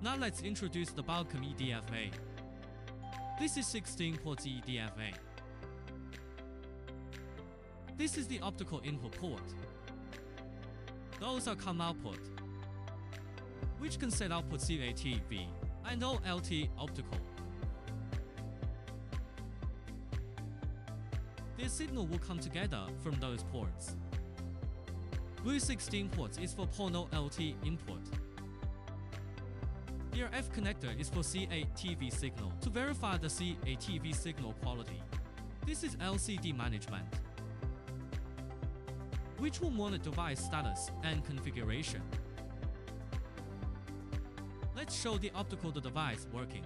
Now let's introduce the WDM EDFA. This is 16 ports EDFA. This is the optical input port. Those are COM output, which can set output CATV and OLT optical. The signal will come together from those ports. Blue 16 ports is for porno LT input. The RF connector is for CATV signal to verify the CATV signal quality. This is LCD management, which will monitor device status and configuration. Let's show the optical device working.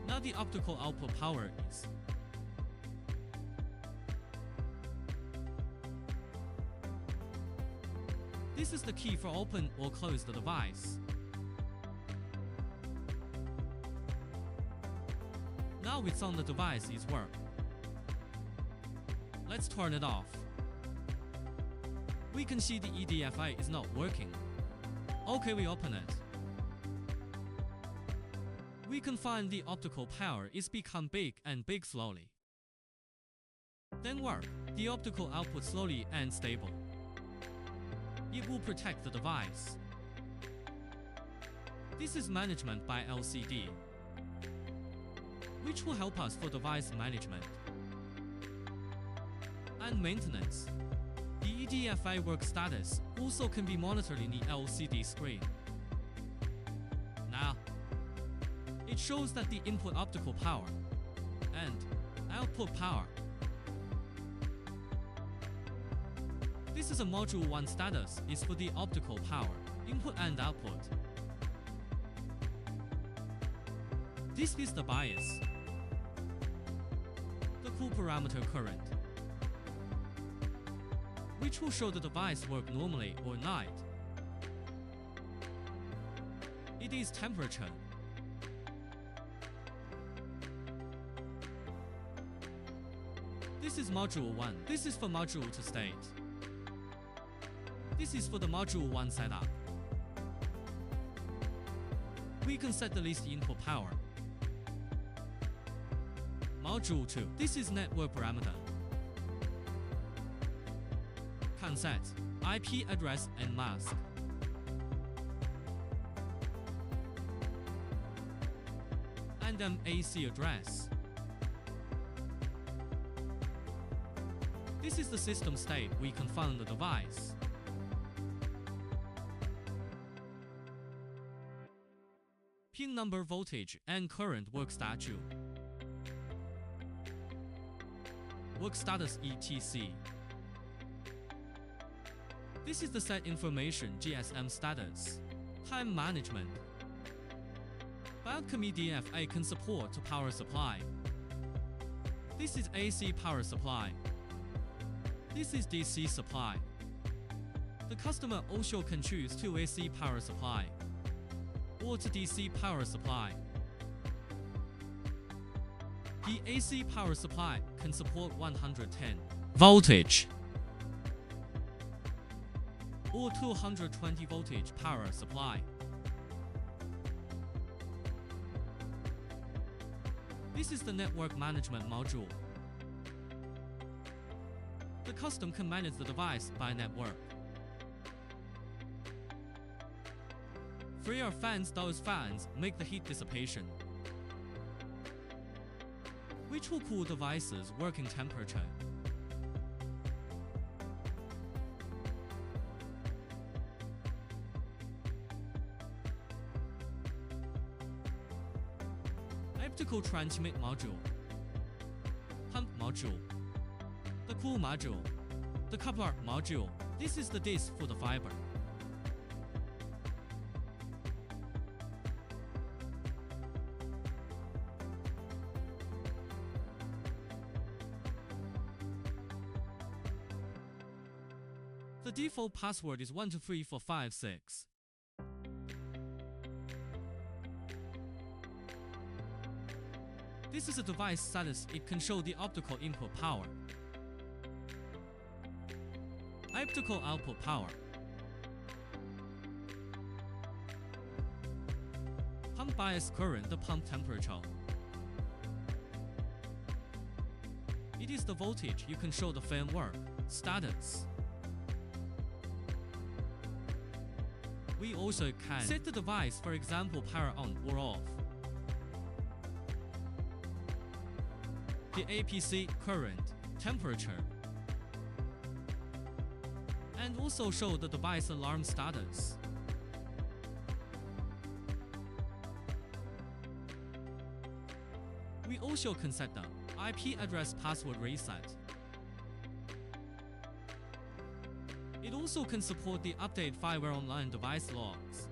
Now the optical output power is this is the key for open or close the device. Now it's on, the device is work. Let's turn it off. We can see the EDFA is not working. Okay, we open it. We can find the optical power is become big and big slowly. Then work the optical output slowly and stable. It will protect the device. This is management by LCD, which will help us for device management and maintenance. The EDFA work status also can be monitored in the LCD screen. Now, it shows that the input optical power and output power. This is a module 1 status is for the optical power, input and output. This is the bias, the cool parameter current, which will show the device work normally or night. It is temperature. This is module 1. This is for module 2 state. This is for the module 1 setup. We can set the least input power. Module 2. This is network parameter. Can set IP address and mask. And MAC address. This is the system state we can find the device. Pin number, voltage, and current work statute. Work status etc. This is the set information GSM status. Time management. WDM EDFA can support to power supply. This is AC power supply. This is DC supply. The customer also can choose to AC power supply or to DC power supply. The AC power supply can support 110 voltage or 220 voltage power supply. This is the network management module. The custom can manage the device by network. Free air fans, those fans make the heat dissipation, which will cool devices' working temperature. Optical transmit module, pump module, the cool module, the coupler module. This is the disc for the fiber. The default password is 123456. This is a device status. It can show the optical input power, optical output power, pump bias current, the pump temperature. It is the voltage. You can show the fan work status. We also can set the device, for example, power on or off. The APC, current, temperature, and also show the device alarm status. We also can set the IP address password reset. It also can support the update fireware online device logs.